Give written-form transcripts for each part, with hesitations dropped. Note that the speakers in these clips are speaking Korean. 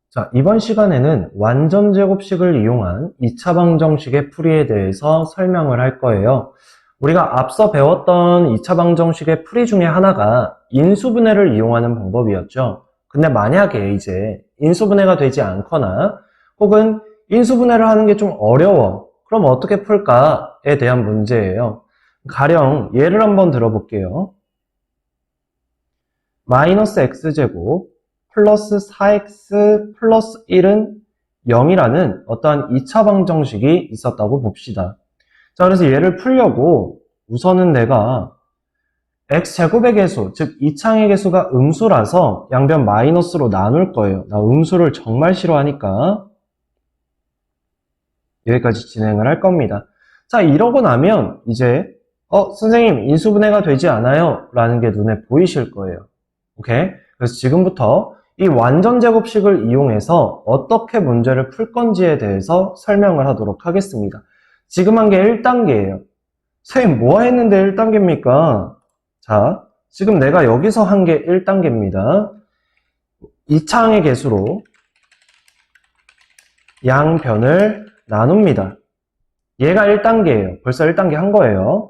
자, 이번 시간에는 완전제곱식을 이용한 2차 방정식의 풀이에 대해서 설명을 할 거예요. 우리가 앞서 배웠던 2차 방정식의 풀이 중에 하나가 인수분해를 이용하는 방법이었죠. 근데 만약에 이제 인수분해가 되지 않거나 혹은 인수분해를 하는 게 좀 어려워. 그럼 어떻게 풀까에 대한 문제예요. 가령 예를 한번 들어볼게요. 마이너스 x제곱 플러스 4x 플러스 1은 0이라는 어떠한 2차 방정식이 있었다고 봅시다. 자, 그래서 얘를 풀려고 우선은 내가 x제곱의 개수, 즉 2창의 개수가 음수라서 양변 마이너스로 나눌 거예요. 나 음수를 정말 싫어하니까 여기까지 진행을 할 겁니다. 자, 이러고 나면 이제 선생님 인수분해가 되지 않아요 라는 게 눈에 보이실 거예요. 오케이? 그래서 지금부터 이 완전제곱식을 이용해서 어떻게 문제를 풀 건지에 대해서 설명을 하도록 하겠습니다. 지금 한 게 1단계예요. 선생님 뭐 했는데 1단계입니까? 자, 지금 내가 여기서 한 게 1단계입니다. 2차항의 개수로 양변을 나눕니다. 얘가 1단계예요. 벌써 1단계 한 거예요.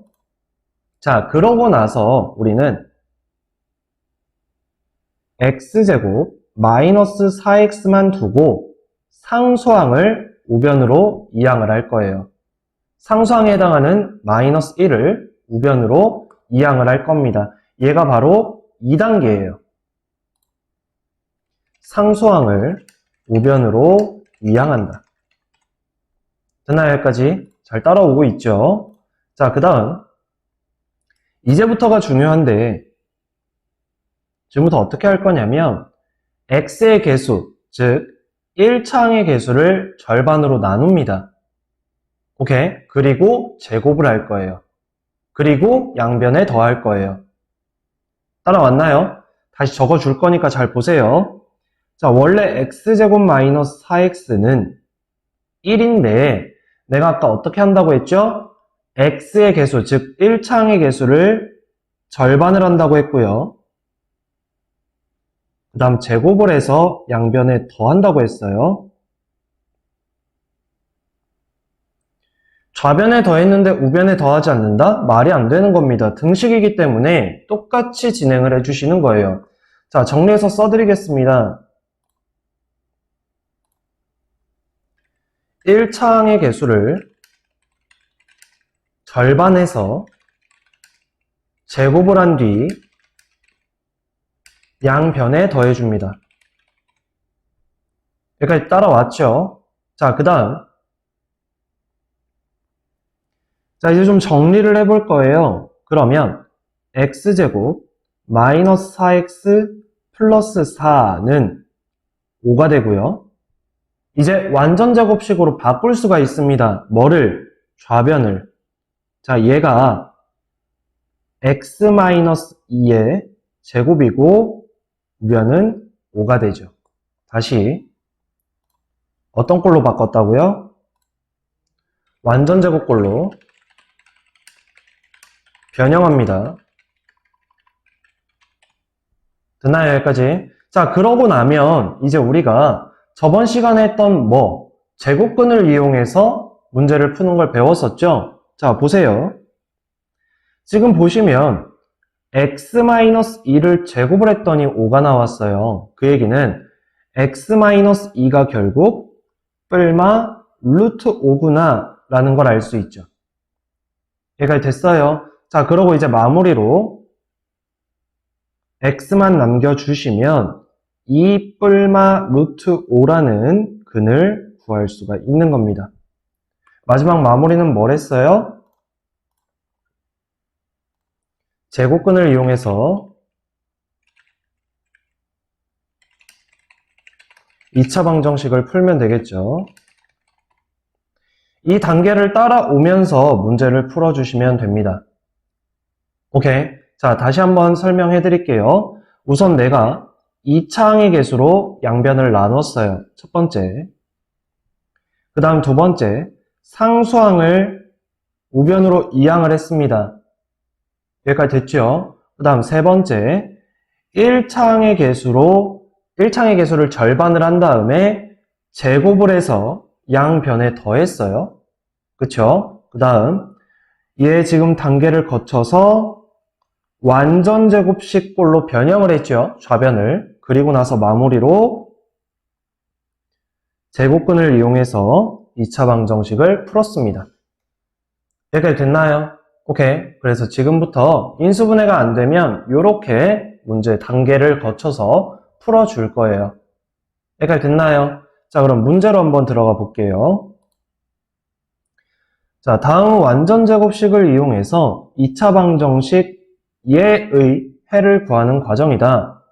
자, 그러고 나서 우리는 x제곱 마이너스 4x만 두고 상수항을 우변으로 이항을 할 거예요. 상수항에 해당하는 마이너스 1을 우변으로 이항을 할 겁니다. 얘가 바로 2단계예요. 상수항을 우변으로 이항한다. 됐나요? 여기까지 잘 따라오고 있죠? 자, 그 다음 이제부터가 중요한데 지금부터 어떻게 할 거냐면 x의 개수, 즉 1차항의 개수를 절반으로 나눕니다. 오케이? 그리고 제곱을 할 거예요. 그리고 양변에 더할 거예요. 따라왔나요? 다시 적어줄 거니까 잘 보세요. 자, 원래 x제곱 마이너스 4x는 1인데 내가 아까 어떻게 한다고 했죠? x의 개수, 즉 1차항의 개수를 절반을 한다고 했고요. 그 다음 제곱을 해서 양변에 더한다고 했어요. 좌변에 더했는데 우변에 더하지 않는다? 말이 안 되는 겁니다. 등식이기 때문에 똑같이 진행을 해주시는 거예요. 자, 정리해서 써드리겠습니다. 1차항의 개수를 절반해서 제곱을 한 뒤 양변에 더해줍니다. 여기까지 따라왔죠? 자, 그 다음 자, 이제 좀 정리를 해볼 거예요. 그러면 x제곱 마이너스 4x 플러스 4는 5가 되고요. 이제 완전제곱식으로 바꿀 수가 있습니다. 뭐를? 좌변을. 자, 얘가 x 마이너스 2의 제곱이고 우변은 5가 되죠. 다시 어떤 꼴로 바꿨다고요? 완전제곱꼴로 변형합니다. 됐나요? 여기까지? 자, 그러고 나면 이제 우리가 저번 시간에 했던 제곱근을 이용해서 문제를 푸는 걸 배웠었죠? 자, 보세요. 지금 보시면 x-2를 제곱을 했더니 5가 나왔어요. 그 얘기는 x-2가 결국 뿔마 루트 5구나 라는 걸 알 수 있죠. 여기까지 됐어요. 자, 그러고 이제 마무리로 x만 남겨주시면 2 뿔마 루트 5라는 근을 구할 수가 있는 겁니다. 마지막 마무리는 뭘 했어요? 제곱근을 이용해서 2차 방정식을 풀면 되겠죠. 이 단계를 따라오면서 문제를 풀어주시면 됩니다. 오케이. 자, 다시 한번 설명해 드릴게요. 우선 내가 2차항의 개수로 양변을 나눴어요. 첫 번째. 그 다음 두 번째. 상수항을 우변으로 이항을 했습니다. 여기까지 됐죠? 그 다음 세 번째. 1차항의 개수로 1창의 개수를 절반을 한 다음에 제곱을 해서 양변에 더했어요. 그쵸? 그 다음 얘 지금 단계를 거쳐서 완전 제곱식 꼴로 변형을 했죠. 좌변을. 그리고 나서 마무리로 제곱근을 이용해서 2차 방정식을 풀었습니다. 여기까지 됐나요? 오케이. 그래서 지금부터 인수분해가 안 되면 이렇게 문제 단계를 거쳐서 풀어줄 거예요. 여기까지 됐나요? 자, 그럼 문제로 한번 들어가 볼게요. 자, 다음 완전 제곱식을 이용해서 2차 방정식 예의 해를 구하는 과정이다.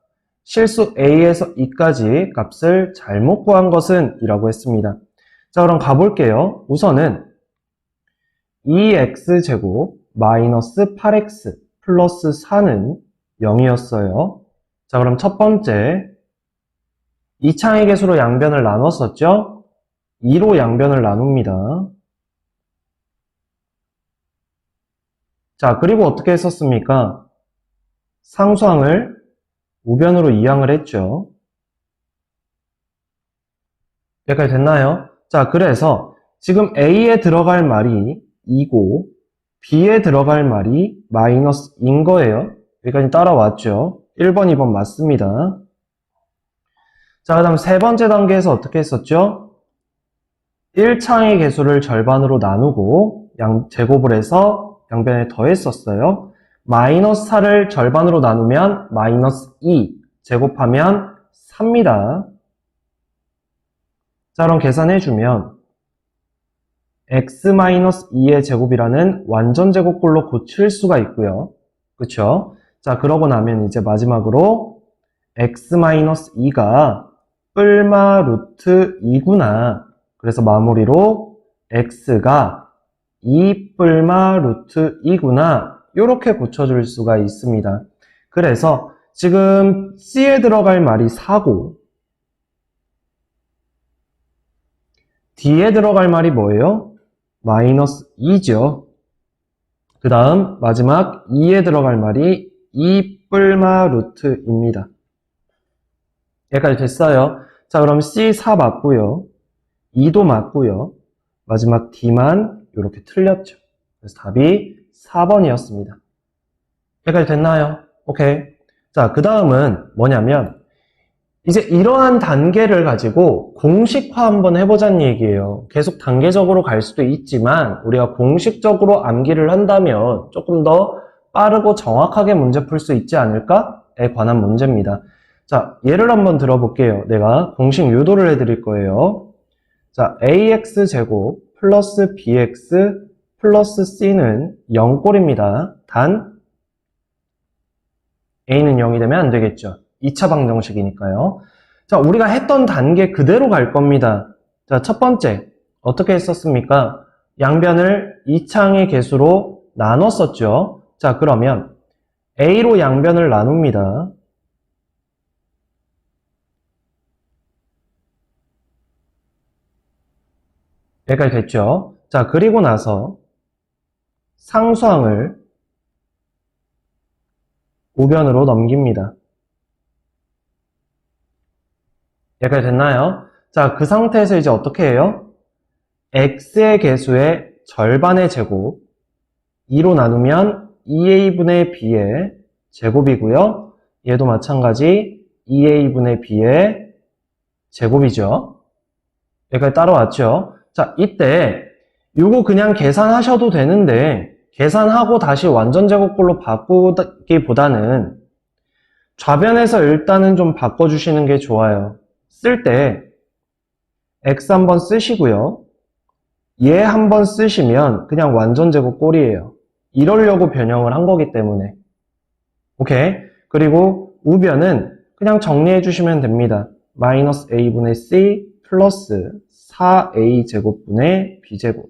실수 a에서 e까지 값을 잘못 구한 것은 이라고 했습니다. 자, 그럼 가볼게요. 우선은 2x제곱 마이너스 8x 플러스 4는 0이었어요. 자, 그럼 첫 번째 2창의 개수로 양변을 나눴었죠? 2로 양변을 나눕니다. 자, 그리고 어떻게 했었습니까? 상수항을 우변으로 이항을 했죠. 여기까지 됐나요? 자, 그래서 지금 A에 들어갈 말이 2고 B에 들어갈 말이 마이너스인 거예요. 여기까지 따라왔죠. 1번, 2번 맞습니다. 자, 그 다음 세 번째 단계에서 어떻게 했었죠? 1창의 개수를 절반으로 나누고 제곱을 해서 양변에 더했었어요. 마이너스 4를 절반으로 나누면 마이너스 2 제곱하면 3입니다. 자, 그럼 계산해주면 x-2의 제곱이라는 완전 제곱꼴로 고칠 수가 있고요. 그쵸? 자, 그러고 나면 이제 마지막으로 x-2가 뿔마 루트 2구나. 그래서 마무리로 x가 2 뿔마 루트 2구나. 이렇게 고쳐줄 수가 있습니다. 그래서 지금 C에 들어갈 말이 4고 D에 들어갈 말이 뭐예요? 마이너스 2죠. 그 다음 마지막 2에 들어갈 말이 2 뿔마 루트입니다. 여기까지 됐어요. 자, 그럼 C 4 맞고요. 2도 맞고요. 마지막 D만 이렇게 틀렸죠. 그래서 답이 4번이었습니다. 여기까지 됐나요? 오케이. 자, 그 다음은 뭐냐면 이제 이러한 단계를 가지고 공식화 한번 해보자는 얘기예요. 계속 단계적으로 갈 수도 있지만 우리가 공식적으로 암기를 한다면 조금 더 빠르고 정확하게 문제 풀 수 있지 않을까에 관한 문제입니다. 자, 예를 한번 들어볼게요. 내가 공식 유도를 해드릴 거예요. 자, ax제곱 플러스 bx 플러스 c는 0꼴입니다. 단 a는 0이 되면 안 되겠죠. 2차 방정식이니까요. 자, 우리가 했던 단계 그대로 갈 겁니다. 자, 첫 번째 어떻게 했었습니까? 양변을 2창의 개수로 나눴었죠. 자, 그러면 a로 양변을 나눕니다. 여기까지 됐죠? 자, 그리고 나서 상수항을 우변으로 넘깁니다. 여기까지 됐나요? 자, 그 상태에서 이제 어떻게 해요? x의 개수의 절반의 제곱 2로 나누면 2a분의 b의 제곱이고요. 얘도 마찬가지 2a분의 b의 제곱이죠. 여기까지 따라왔죠? 자, 이때 이거 그냥 계산하셔도 되는데 계산하고 다시 완전 제곱꼴로 바꾸기보다는 좌변에서 일단은 좀 바꿔주시는 게 좋아요. 쓸 때 x 한번 쓰시고요. 얘 한번 쓰시면 그냥 완전 제곱 꼴이에요. 이러려고 변형을 한 거기 때문에. 오케이? 그리고 우변은 그냥 정리해 주시면 됩니다. 마이너스 a분의 c 플러스 4a 제곱분의 b제곱.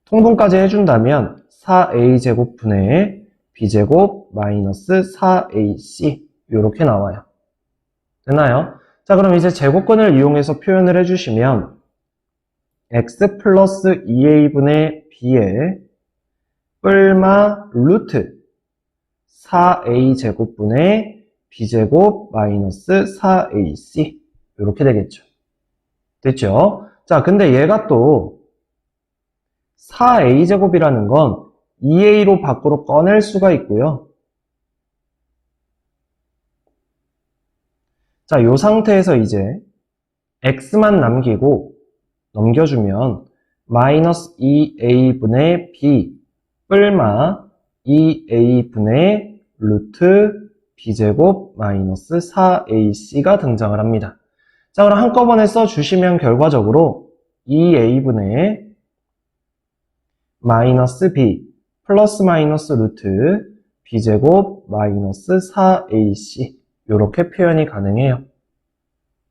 통분까지 해준다면 4a 제곱분의 b제곱 마이너스 4ac 이렇게 나와요. 됐나요? 자, 그럼 이제 제곱근을 이용해서 표현을 해주시면 x 플러스 2a분의 b의 뿔마 루트 4a 제곱분의 b제곱 마이너스 4ac 이렇게 되겠죠. 됐죠? 자, 근데 얘가 또 4a제곱이라는 건 2a로 밖으로 꺼낼 수가 있고요. 자, 이 상태에서 이제 x만 남기고 넘겨주면 마이너스 2a분의 b 뿔마 2a분의 루트 b제곱 마이너스 4ac가 등장을 합니다. 자, 그럼 한꺼번에 써주시면 결과적으로 2a분의 마이너스 b 플러스 마이너스 루트 b제곱 마이너스 4ac 이렇게 표현이 가능해요.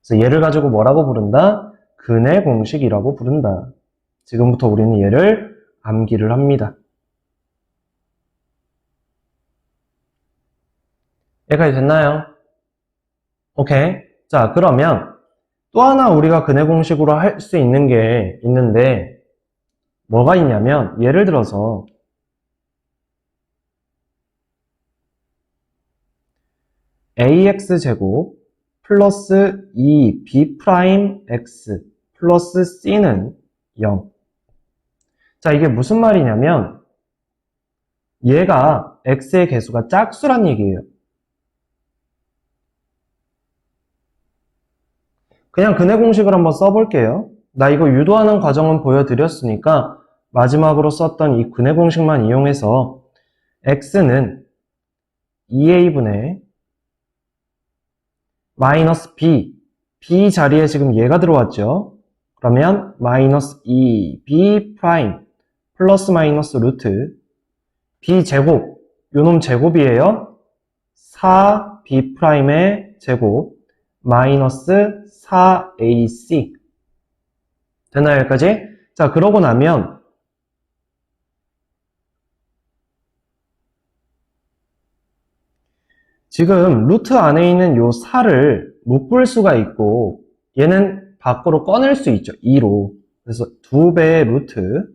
그래서 얘를 가지고 뭐라고 부른다? 근의 공식이라고 부른다. 지금부터 우리는 얘를 암기를 합니다. 여기까지 됐나요? 오케이. 자, 그러면 또 하나 우리가 근의 공식으로 할 수 있는 게 있는데 뭐가 있냐면 예를 들어서 ax제곱 플러스 2b'x 플러스 c는 0. 자, 이게 무슨 말이냐면 얘가 x의 개수가 짝수란 얘기예요. 그냥 근의 공식을 한번 써볼게요. 나 이거 유도하는 과정은 보여드렸으니까 마지막으로 썼던 이 근의 공식만 이용해서 x는 2a분의 마이너스 b 자리에 지금 얘가 들어왔죠. 그러면 마이너스 2b 프라임 플러스 마이너스 루트 b 제곱 요놈 제곱이에요. 4b 프라임의 제곱 마이너스 4ac 됐나요 여기까지? 자, 그러고 나면 지금 루트 안에 있는 요 4를 묶을 수가 있고 얘는 밖으로 꺼낼 수 있죠. 2로. 그래서 2배의 루트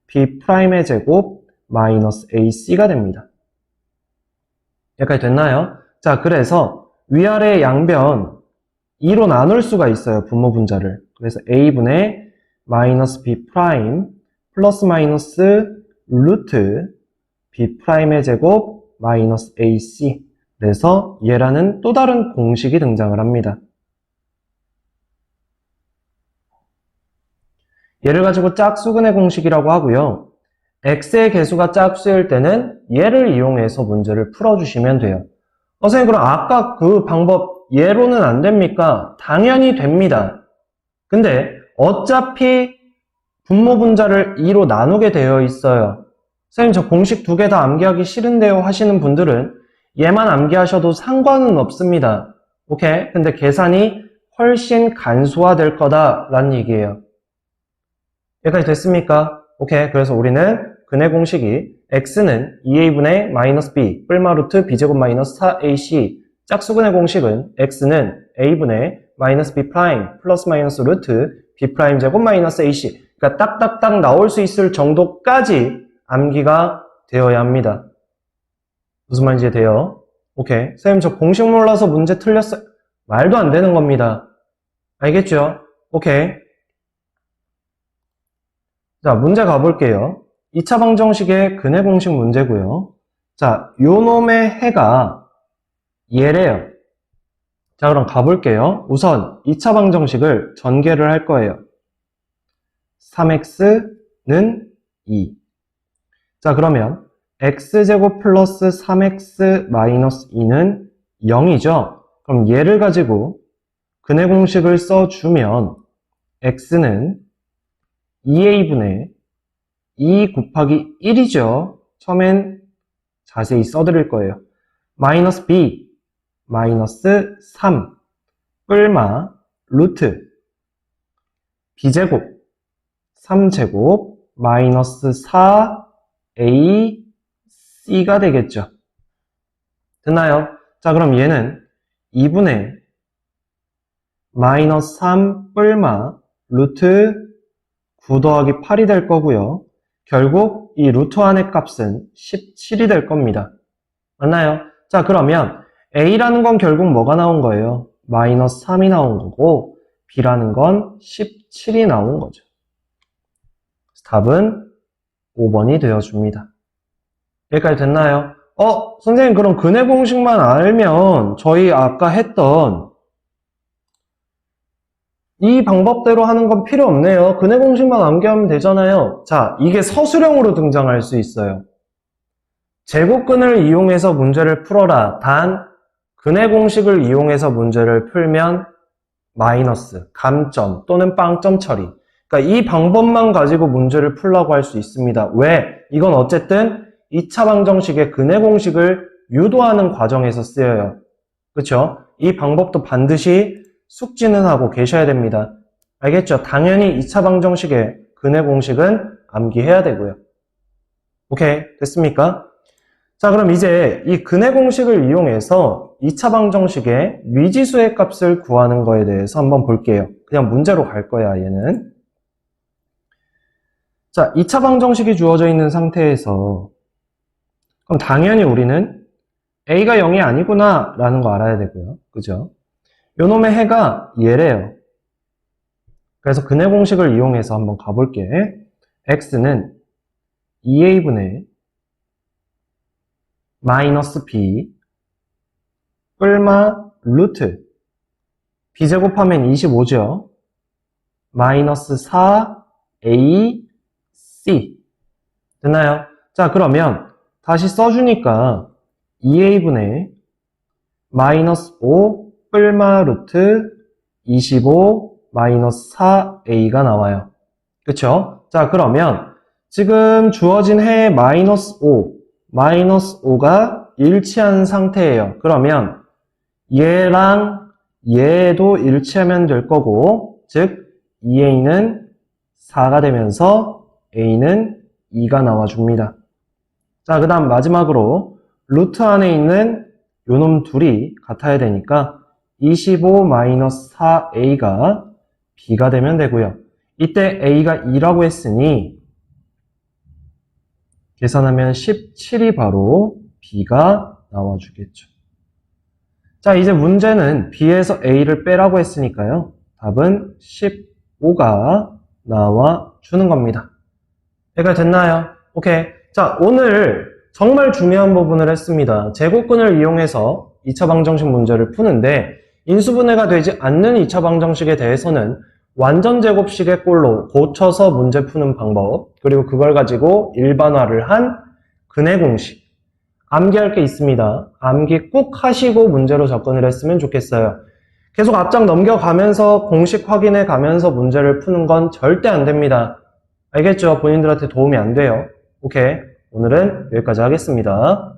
b'의 제곱 마이너스 ac가 됩니다. 여기까지 됐나요? 자, 그래서 위아래 양변 2로 나눌 수가 있어요. 분모 분자를. 그래서 a분의 마이너스 b' 플러스 마이너스 루트 b'의 제곱 마이너스 ac 그래서 얘라는 또 다른 공식이 등장을 합니다. 얘를 가지고 짝수근의 공식이라고 하고요. x의 개수가 짝수일 때는 얘를 이용해서 문제를 풀어주시면 돼요. 선생님, 그럼 아까 그 방법 얘로는 안 됩니까? 당연히 됩니다. 근데 어차피 분모 분자를 2로 나누게 되어 있어요. 선생님, 저 공식 2개 다 암기하기 싫은데요 하시는 분들은 얘만 암기하셔도 상관은 없습니다. 오케이? 근데 계산이 훨씬 간소화될 거다라는 얘기예요. 여기까지 됐습니까? 오케이. 그래서 우리는 근의 공식이 x는 2a분의 마이너스 b 뿔마 루트 b제곱 마이너스 4ac 짝수근의 공식은 x는 a분의 마이너스 b 프라임 플러스 마이너스 루트 b 프라임 제곱 마이너스 ac 그러니까 딱딱딱 나올 수 있을 정도까지 암기가 되어야 합니다. 무슨 말인지 돼요? 오케이. 선생님, 저 공식 몰라서 문제 틀렸어요. 말도 안 되는 겁니다. 알겠죠? 오케이. 자, 문제 가볼게요. 2차 방정식의 근의 공식 문제고요. 자, 요 놈의 해가 얘래요. 자, 그럼 가볼게요. 우선 2차 방정식을 전개를 할 거예요. 3x는 2. 자, 그러면 x제곱 플러스 3x 마이너스 2는 0이죠? 그럼 얘를 가지고 근의 공식을 써주면 x는 2a분의 2 곱하기 1이죠? 처음엔 자세히 써드릴 거예요. 마이너스 b 마이너스 3 뿔마 루트 b제곱 3제곱 마이너스 4a c가 되겠죠. 됐나요? 자, 그럼 얘는 2분의 마이너스 3 뿔마 루트 9 더하기 8이 될 거고요. 결국 이 루트 안의 값은 17이 될 겁니다. 맞나요? 자, 그러면 A라는 건 결국 뭐가 나온 거예요? 마이너스 3이 나온 거고 B라는 건 17이 나온 거죠. 답은 5번이 되어줍니다. 여기까지 됐나요? 선생님 그럼 근해 공식만 알면 저희 아까 했던 이 방법대로 하는 건 필요 없네요. 근해 공식만 암기하면 되잖아요. 자, 이게 서술형으로 등장할 수 있어요. 제곱근을 이용해서 문제를 풀어라. 단, 근해 공식을 이용해서 문제를 풀면 마이너스, 감점 또는 빵점 처리. 그러니까 이 방법만 가지고 문제를 풀라고 할 수 있습니다. 왜? 이건 어쨌든 2차 방정식의 근해 공식을 유도하는 과정에서 쓰여요. 그렇죠? 이 방법도 반드시 숙지는 하고 계셔야 됩니다. 알겠죠? 당연히 2차 방정식의 근해 공식은 암기해야 되고요. 오케이, 됐습니까? 자, 그럼 이제 이 근해 공식을 이용해서 2차 방정식의 미지수의 값을 구하는 거에 대해서 한번 볼게요. 그냥 문제로 갈 거야, 얘는. 자, 2차 방정식이 주어져 있는 상태에서 그럼 당연히 우리는 A가 0이 아니구나 라는 거 알아야 되고요. 그죠? 요놈의 해가 얘래요. 그래서 근해 공식을 이용해서 한번 가볼게. X는 2A분의 마이너스 B 뿔마 루트 B 제곱하면 25죠. 마이너스 4AC 됐나요? 자, 그러면 다시 써주니까 2A분의 마이너스 5 뿔마 루트 25 마이너스 4A가 나와요. 그쵸? 자, 그러면 지금 주어진 해 마이너스 5가 일치한 상태예요. 그러면 얘랑 얘도 일치하면 될 거고, 즉 2A는 4가 되면서 A는 2가 나와줍니다. 자, 그 다음 마지막으로 루트 안에 있는 요놈 둘이 같아야 되니까 25-4A가 B가 되면 되고요. 이때 A가 2라고 했으니 계산하면 17이 바로 B가 나와주겠죠. 자, 이제 문제는 B에서 A를 빼라고 했으니까요. 답은 15가 나와주는 겁니다. 여기까지 됐나요? 오케이. 자, 오늘 정말 중요한 부분을 했습니다. 제곱근을 이용해서 2차 방정식 문제를 푸는데 인수분해가 되지 않는 2차 방정식에 대해서는 완전 제곱식의 꼴로 고쳐서 문제 푸는 방법, 그리고 그걸 가지고 일반화를 한 근해 공식, 암기할 게 있습니다. 암기 꼭 하시고 문제로 접근을 했으면 좋겠어요. 계속 앞장 넘겨가면서 공식 확인해 가면서 문제를 푸는 건 절대 안 됩니다. 알겠죠? 본인들한테 도움이 안 돼요. 오케이. 오늘은 여기까지 하겠습니다.